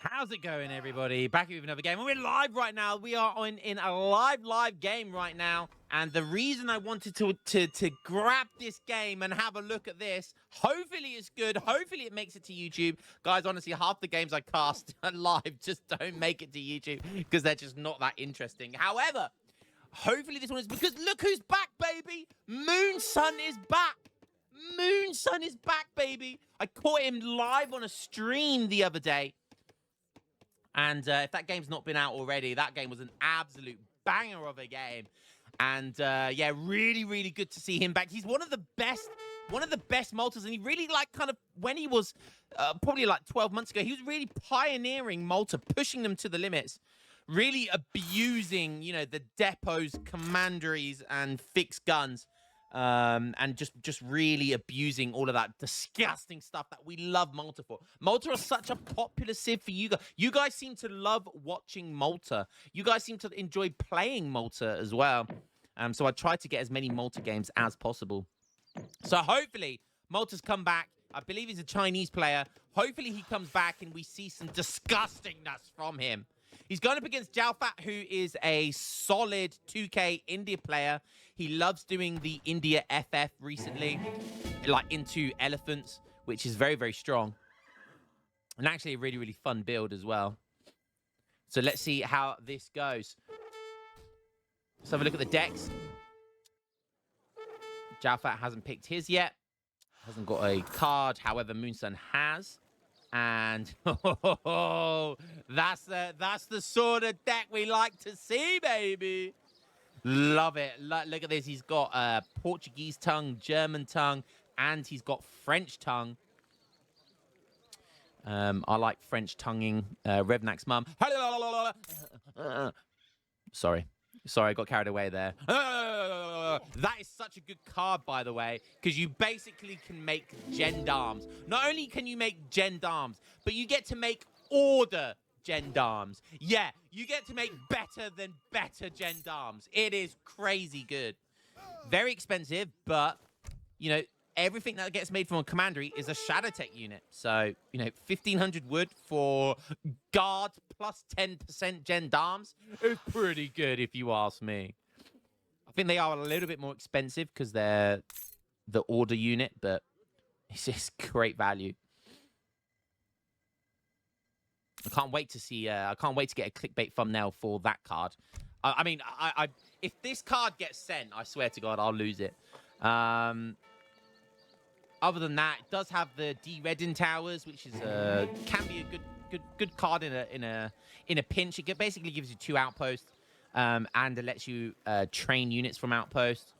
How's it going, everybody? Back with another game. We're live right now. We are in a live game right now. And the reason I wanted to grab this game and have a look at this, hopefully it's good. Hopefully it makes it to YouTube. Guys, honestly, half the games I cast live just don't make it to YouTube because they're just not that interesting. However, hopefully this one is, because look who's back, baby. Moonsun is back. Moonsun is back, baby. I caught him live on a stream the other day. And if that game's not been out already, that game was an absolute banger of a game. And yeah, really good to see him back. He's one of the best Maltas, and he really, like, kind of, when he was probably like 12 months ago, he was really pioneering Malta, pushing them to the limits, really abusing, you know, the depots, commanderies, and fixed guns. And just really abusing all of that disgusting stuff that we love Malta for. Malta are such a popular civ for you guys. You guys seem to love watching Malta. You guys seem to enjoy playing Malta as well. So I try to get as many Malta games as possible. So hopefully Malta's come back. I believe he's a Chinese player. Hopefully he comes back and we see some disgustingness from him. He's going up against Jalfat, who is a solid 2K India player. He loves doing the India FF recently, like into elephants, which is very strong. And actually a really fun build as well. So let's see how this goes. Let's have a look at the decks. Jalfat hasn't picked his yet. Hasn't got a card. However, Moonsun has. And that's the sort of deck we like to see, baby. Love it. Look at this. He's got Portuguese tongue, German tongue, and he's got French tongue. I like French tonguing. Revnak's mum. Sorry, I got carried away there. That is such a good card, by the way, because you basically can make gendarmes. Not only can you make gendarmes, but you get to make order gendarmes. Yeah, you get to make better than better gendarmes. It is crazy good. Very expensive, but, you know, everything that gets made from a commandery is a Shadow Tech unit. So, you know, 1,500 wood for guard plus 10% gendarmes is pretty good, if you ask me. I think they are a little bit more expensive because they're the order unit, but it's just great value. I can't wait to see. I can't wait to get a clickbait thumbnail for that card. I mean, if this card gets sent, I swear to God, I'll lose it. Other than that, it does have the D-Redding Towers, which is can be a good card in a pinch. It basically gives you 2 outposts. And it lets you train units from outposts.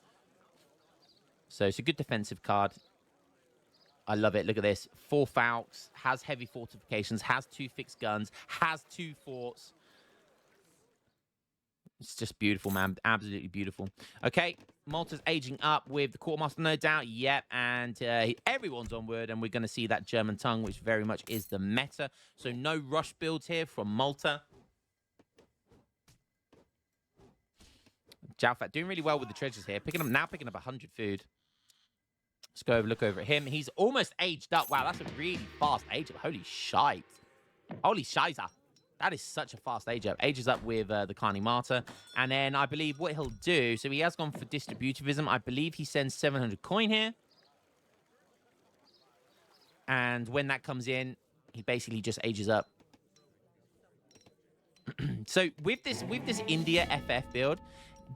So it's a good defensive card. I love it. Look at this. 4 Falcons, has heavy fortifications, has 2 fixed guns, has 2 forts. It's just beautiful, man. Absolutely beautiful. Okay, Malta's aging up with the Quartermaster, no doubt. Yep, and everyone's on word, and we're going to see that German tongue, which very much is the meta. So no rush builds here from Malta. Jalfat doing really well with the treasures here. Picking up 100 food. Let's go look over at him. He's almost aged up. Wow, that's a really fast age up. Holy shite. Holy shiza. That is such a fast age up. Ages up with the Carney Martyr. And then I believe what he'll do, so he has gone for distributivism. I believe he sends 700 coin here. And when that comes in, he basically just ages up. So with this India FF build,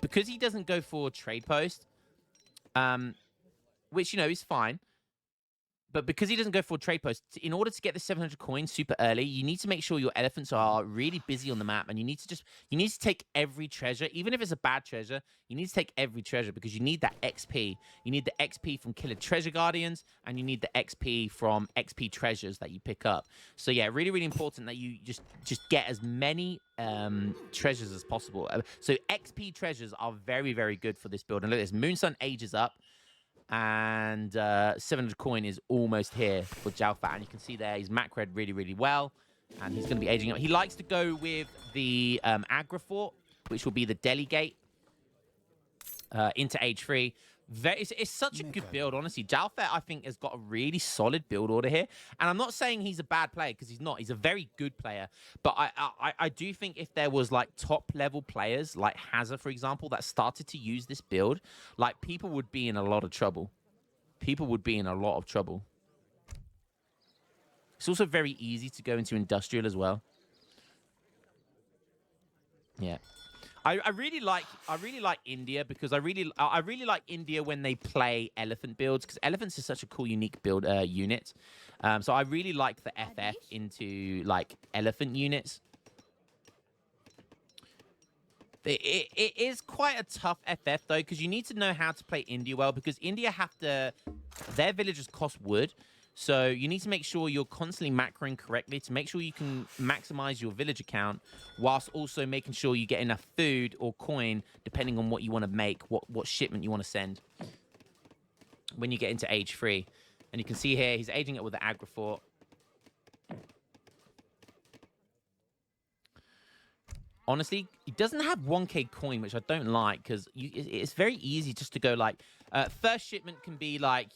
because he doesn't go for trade post, which, you know, is fine, but because he doesn't go for trade post, in order to get the 700 coins super early, you need to make sure your elephants are really busy on the map, and you need to take every treasure, even if it's a bad treasure. You need to take every treasure because you need that XP. You need the XP from Killer Treasure Guardians, and you need the XP from XP treasures that you pick up. So yeah, really important that you just get as many treasures as possible. So XP treasures are very good for this build. And look at this, Moonsun ages up. And 700 coin is almost here for Jalfat. And you can see there, he's macroed really well. And he's going to be aging up. He likes to go with the Agra Fort, which will be the Delhi Gate into age 3. It's such a good build, honestly. Jalfet, I think, has got a really solid build order here. And I'm not saying he's a bad player, because he's not. He's a very good player. But I do think if there was, like, top-level players, like Hazard, for example, that started to use this build, like, people would be in a lot of trouble. People would be in a lot of trouble. It's also very easy to go into industrial as well. Yeah. I really like India, because I really like India when they play elephant builds, because elephants is such a cool unique build unit. So I really like the FF into like elephant units. It is quite a tough FF though, because you need to know how to play India well, because India their villagers cost wood. So you need to make sure you're constantly macroing correctly to make sure you can maximize your villager count, whilst also making sure you get enough food or coin, depending on what you want to make, what shipment you want to send when you get into age 3. And you can see here, he's aging it with the Agrifort. Honestly, he doesn't have 1k coin, which I don't like, because it's very easy just to go like, first shipment can be like,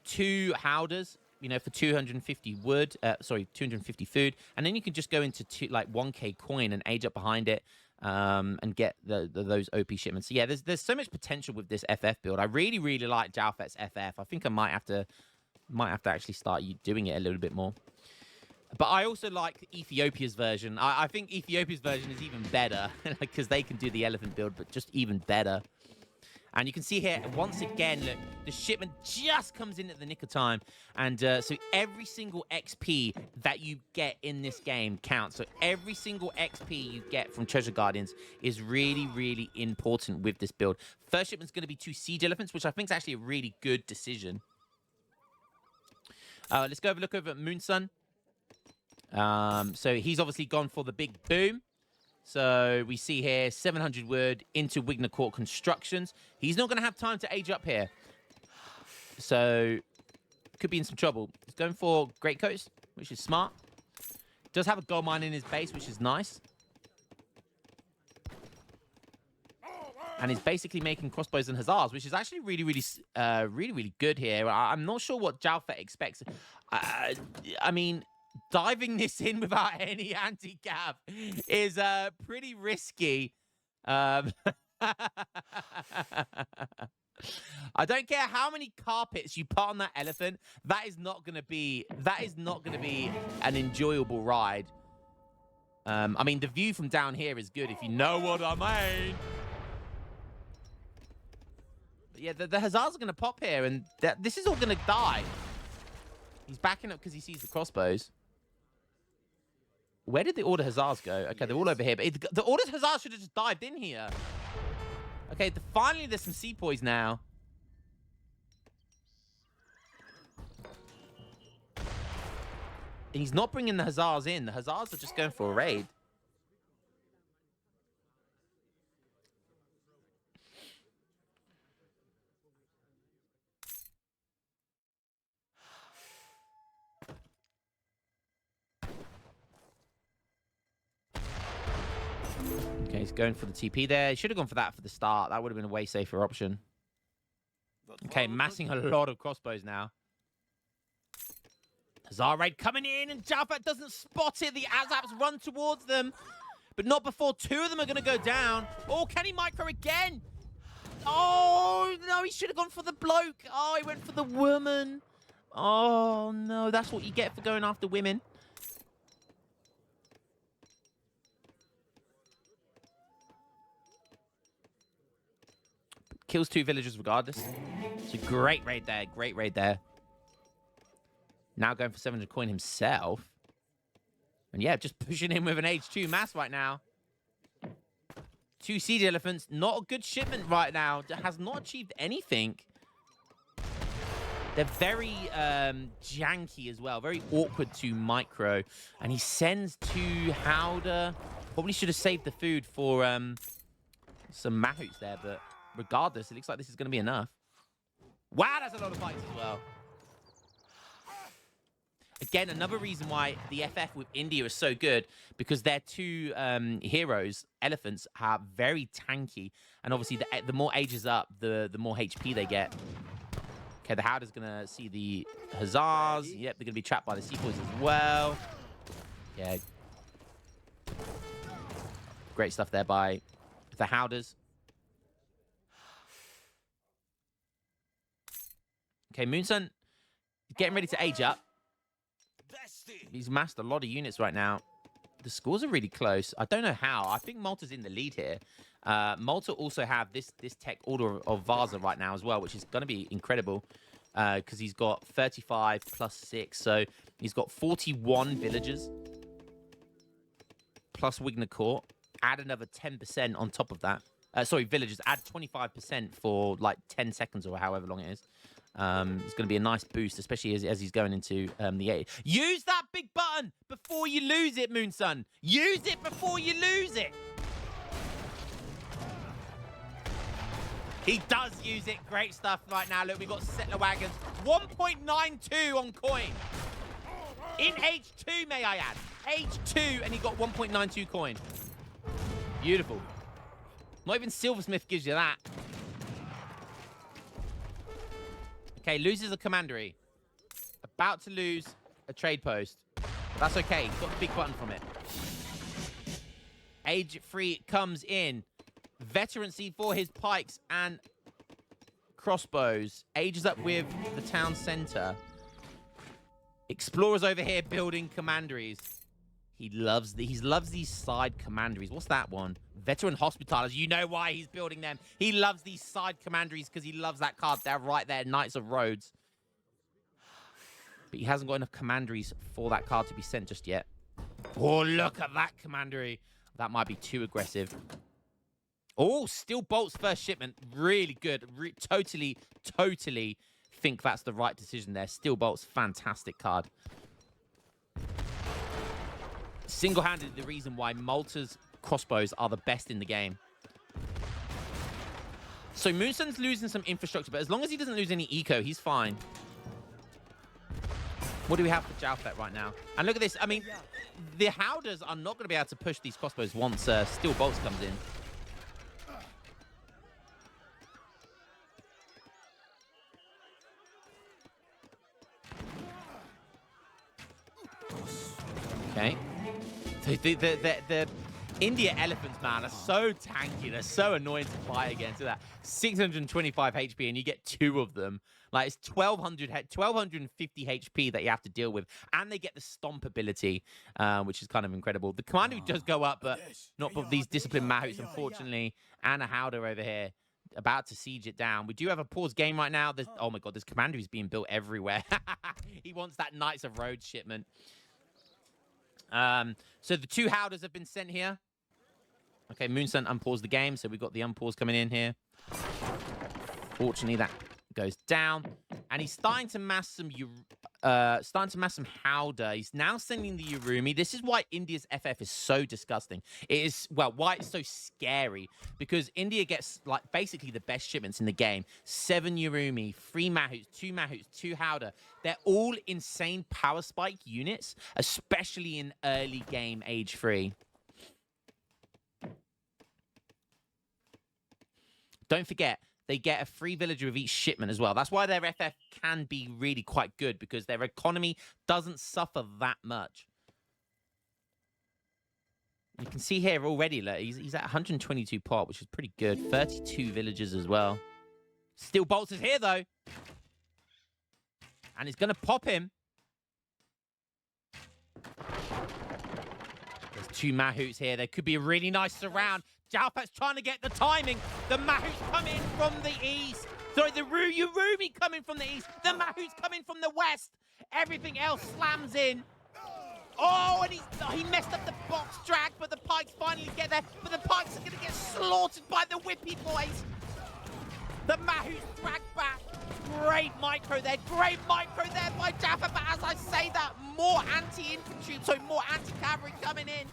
2 howders, for 250 wood, 250 food, and then you can just go into 1k coin and age up behind it, and get those OP shipments. So yeah, there's so much potential with this FF build. I really, really like Jalfet's FF. I think I might have to actually start doing it a little bit more. But I also like Ethiopia's version. I think Ethiopia's version is even better, because they can do the elephant build, but just even better. And you can see here, once again, look, the shipment just comes in at the nick of time. And so every single XP that you get in this game counts. So every single XP you get from Treasure Guardians is really, really important with this build. First shipment's going to be 2 siege elephants, which I think is actually a really good decision. Let's go have a look over at Moonsun. So he's obviously gone for the big boom. So we see here 700 wood into Wigner Court Constructions. He's not going to have time to age up here. So could be in some trouble. He's going for Great Coast, which is smart. Does have a gold mine in his base, which is nice. And he's basically making crossbows and hussars, which is actually really, really good here. I'm not sure what Jalfet expects. I mean, diving this in without any anti-cav is pretty risky. I don't care how many carpets you put on that elephant. That is not going to be an enjoyable ride. I mean, the view from down here is good, if you know what I mean. But yeah, the hussars are going to pop here, and this is all going to die. He's backing up because he sees the crossbows. Where did the Order Hussars go? Okay, they're all over here. But the Order Hussars should have just dived in here. Okay, finally there's some sepoys now. And he's not bringing the Hussars in. The Hussars are just going for a raid. Okay, he's going for the TP there. He should have gone for that for the start. That would have been a way safer option. Okay, massing a lot of crossbows now. Hussar raid coming in, and Jalfet doesn't spot it. The Azaps run towards them, but not before 2 of them are going to go down. Oh, can he micro again? Oh, no, he should have gone for the bloke. Oh, he went for the woman. Oh, no, that's what you get for going after women. Kills 2 villagers regardless. It's a great raid there. Great raid there. Now going for 700 coin himself. And yeah, just pushing in with an H2 mass right now. 2 siege elephants. Not a good shipment right now. Has not achieved anything. They're very janky as well. Very awkward to micro. And he sends 2 Howder. Probably should have saved the food for some Mahouts there, but regardless, it looks like this is going to be enough. Wow, that's a lot of fights as well. again, another reason why the FF with India is so good, because their two heroes, elephants, are very tanky. And obviously, the more ages up, the more HP they get. Okay, the Howder's going to see the Hussars. Yep, they're going to be trapped by the Sepoys as well. Yeah. Great stuff there by the Howders. Okay, Moonsun getting ready to age up. He's massed a lot of units right now. The scores are really close. I don't know how. I think Malta's in the lead here. Malta also have this tech order of Vaza right now as well, which is going to be incredible because he's got 35 plus 6. So he's got 41 villagers plus Wigner Court. Add another 10% on top of that. Sorry, villagers. Add 25% for like 10 seconds or however long it is. It's going to be a nice boost, especially as he's going into the 8. Use that big button before you lose it, Moonsun. Use it before you lose it. He does use it. Great stuff right now. Look, we've got settler wagons. 1.92 on coin. In H2, may I add. H2, and he got 1.92 coin. Beautiful. Not even Silversmith gives you that. Okay, loses a commandery. About to lose a trade post. But that's okay. He's got the big button from it. Age 3 comes in. Veterancy for his pikes and crossbows. Ages up with the town center. Explorers over here building commanderies. He loves these side commanderies. What's that one? Veteran hospitalers. You know why he's building them. He loves these side commanderies because he loves that card. They're right there, Knights of Rhodes. But he hasn't got enough commanderies for that card to be sent just yet. Oh, look at that commandery. That might be too aggressive. Oh, Steel Bolt's first shipment. Really good. Totally think that's the right decision there. Steel Bolt's fantastic card. Single-handedly the reason why Malta's crossbows are the best in the game. So Moonsun's losing some infrastructure, but as long as he doesn't lose any eco, he's fine. What do we have for Jalfet right now? And look at this. I mean, the Howders are not going to be able to push these crossbows once Steel Bolts comes in. Okay. The India elephants, man, are so tanky. They're so annoying to fight against. That 625 HP, and you get 2 of them. Like, it's 1250 HP that you have to deal with. And they get the stomp ability, which is kind of incredible. The commander does go up, but not for these disciplined Mahouts, unfortunately. And a Howder over here, about to siege it down. We do have a pause game right now. Oh my god, there's commanderies being built everywhere. He wants that Knights of Rhodes shipment. So the 2 Howders have been sent here. Okay, Moonsun unpaused the game, so we've got the unpause coming in here. Fortunately, that goes down, and he's starting to mass some Howder. He's now sending the Urumi. This is why India's FF is so disgusting. It is, well, why it's so scary, because India gets like basically the best shipments in the game. 7 Urumi, 3 Mahouts, 2 Howder. They're all insane power spike units, especially in early game age 3. Don't forget, they get a free villager with each shipment as well. That's why their FF can be really quite good, because their economy doesn't suffer that much. You can see here already, look, he's at 122 pot, which is pretty good. 32 villagers as well. Steel Bolts is here, though. And it's going to pop him. There's 2 Mahouts here. There could be a really nice surround. Jalfat's trying to get the timing. The Mahouts come in from the east. Sorry, the Urumi coming from the east. The Mahouts coming from the west. Everything else slams in. Oh, and he messed up the box drag, but the pikes finally get there. But the pikes are going to get slaughtered by the Whippy boys. The Mahouts drag back. great micro there. Great micro there by Jaffa. But as I say that, more anti-infantry, so more anti-cavalry coming in.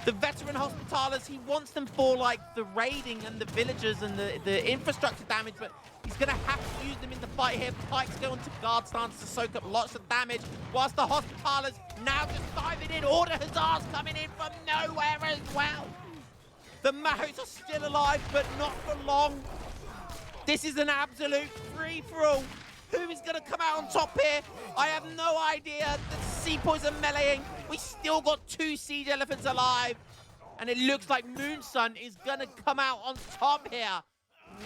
The veteran Hospitalers, he wants them for, like, the raiding and the villagers and the infrastructure damage, but he's going to have to use them in the fight here. Pikes go into guard stance to soak up lots of damage, whilst the Hospitalers now just diving in. Order Hussars coming in from nowhere as well. The Mahouts are still alive, but not for long. This is an absolute free-for-all. Who is going to come out on top here? I have no idea. The Sepoys are meleeing. We still got 2 siege elephants alive. And it looks like Moonsun is going to come out on top here.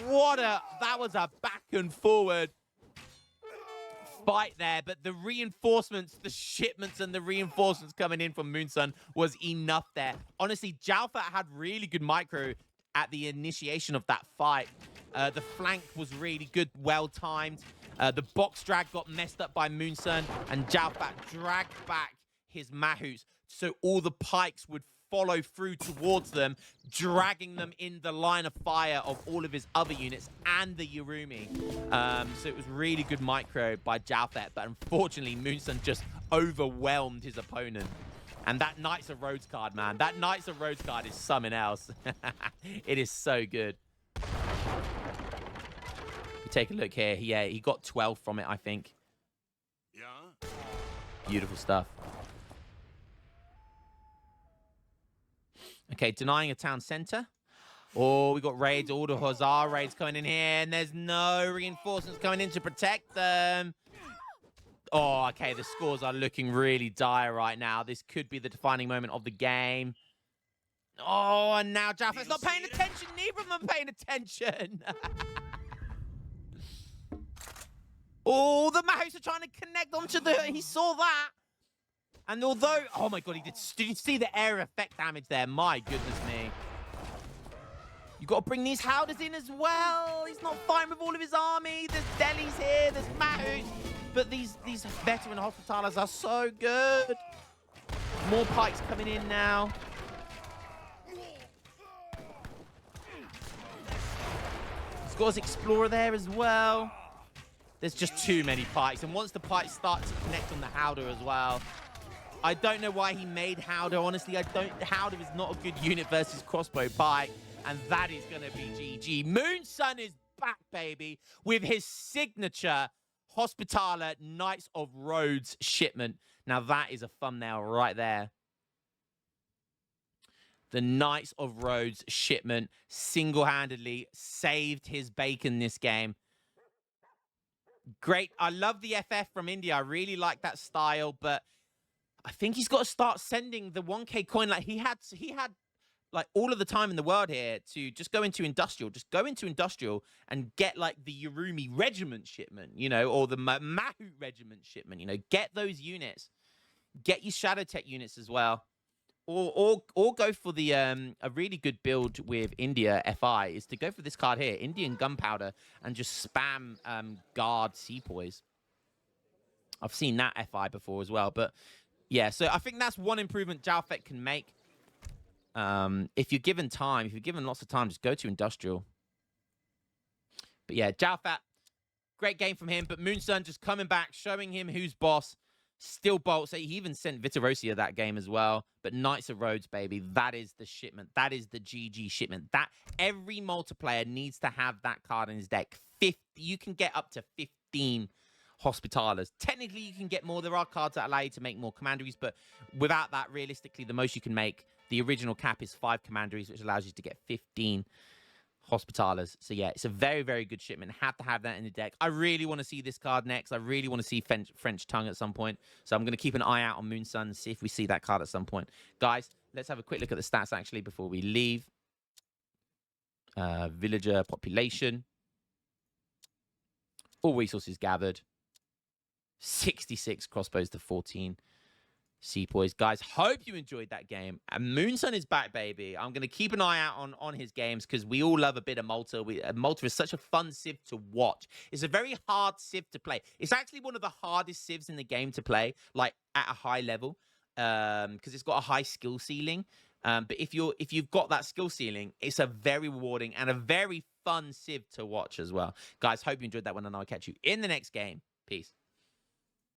That was a back and forward fight there. But the reinforcements, the shipments and the reinforcements coming in from Moonsun was enough there. Honestly, Jalfat had really good micro at the initiation of that fight. The flank was really good, well-timed. The box drag got messed up by Moonsun, and Jalfat dragged back his Mahouts so all the pikes would follow through towards them, dragging them in the line of fire of all of his other units and the Yurumi. So it was really good micro by Jalfat, but unfortunately, Moonsun just overwhelmed his opponent. And that Knights of Rhodes card, man, that Knights of Rhodes card is something else. It is so good. Take a look here. Yeah, he got 12 from it, I think. Yeah. Beautiful stuff. Okay, denying a town center. Oh, we got raids, all the Hussar raids coming in here, and there's no reinforcements coming in to protect them. Oh, okay, the scores are looking really dire right now. This could be the defining moment of the game. Oh, and now Jaffa's not paying attention. Neither of them are paying attention. Oh, the Mahouts are trying to connect onto the... He saw that. And although... Oh, my God, did you see the area effect damage there? My goodness me. You got to bring these Howders in as well. He's not fighting with all of his army. There's Delhis here. There's Mahouts. But these veteran Hospitalers are so good. More pikes coming in now. He's got his Explorer there as well. There's just too many pikes. And once the pikes start to connect on the Howder as well, I don't know why he made Howder. Honestly, Howder is not a good unit versus crossbow pike. And that is going to be GG. Moonsun is back, baby, with his signature Hospitaler Knights of Rhodes shipment. Now, that is a thumbnail right there. The Knights of Rhodes shipment single-handedly saved his bacon this game. Great. I love the FF from India. I really like that style, but I think he's got to start sending the 1K coin. Like he had like all of the time in the world here to just go into industrial, and get like the Yurumi regiment shipment, you know, or the Mahout regiment shipment, you know, get those units, get your Shadow Tech units as well. Or go for the a really good build with India FI is to go for this card here, Indian Gunpowder, and just spam guard Sepoys. I've seen that FI before as well, but yeah, so I think that's one improvement Jalfat can make. If you're given time, if you're given lots of time, just go to industrial. But yeah, Jalfat, great game from him, but Moonsun just coming back, showing him who's boss. Still bolts. He even sent Viterosia that game as well. But Knights of Rhodes, baby, that is the shipment. That is the GG shipment. That every multiplayer needs to have that card in his deck. You can get up to 15 Hospitalers. Technically, you can get more. There are cards that allow you to make more commanderies, but without that, realistically, the most you can make, the original cap is 5 commanderies, which allows you to get 15 Hospitalers. So yeah, it's a very, very good shipment. Have to have that in the deck. I really want to see this card next. I really want to see French Tongue at some point. So I'm going to keep an eye out on Moonsun and see if we see that card at some point. Guys, let's have a quick look at the stats actually before we leave. Villager population. All resources gathered. 66 crossbows to 14 Sepoys. Guys, hope you enjoyed that game. And Moonsun is back, baby. I'm going to keep an eye out on his games because we all love a bit of Malta. Malta is such a fun civ to watch. It's a very hard civ to play. It's actually one of the hardest civs in the game to play, like at a high level, because it's got a high skill ceiling. But if you've got that skill ceiling, it's a very rewarding and a very fun civ to watch as well. Guys, hope you enjoyed that one, and I'll catch you in the next game. Peace.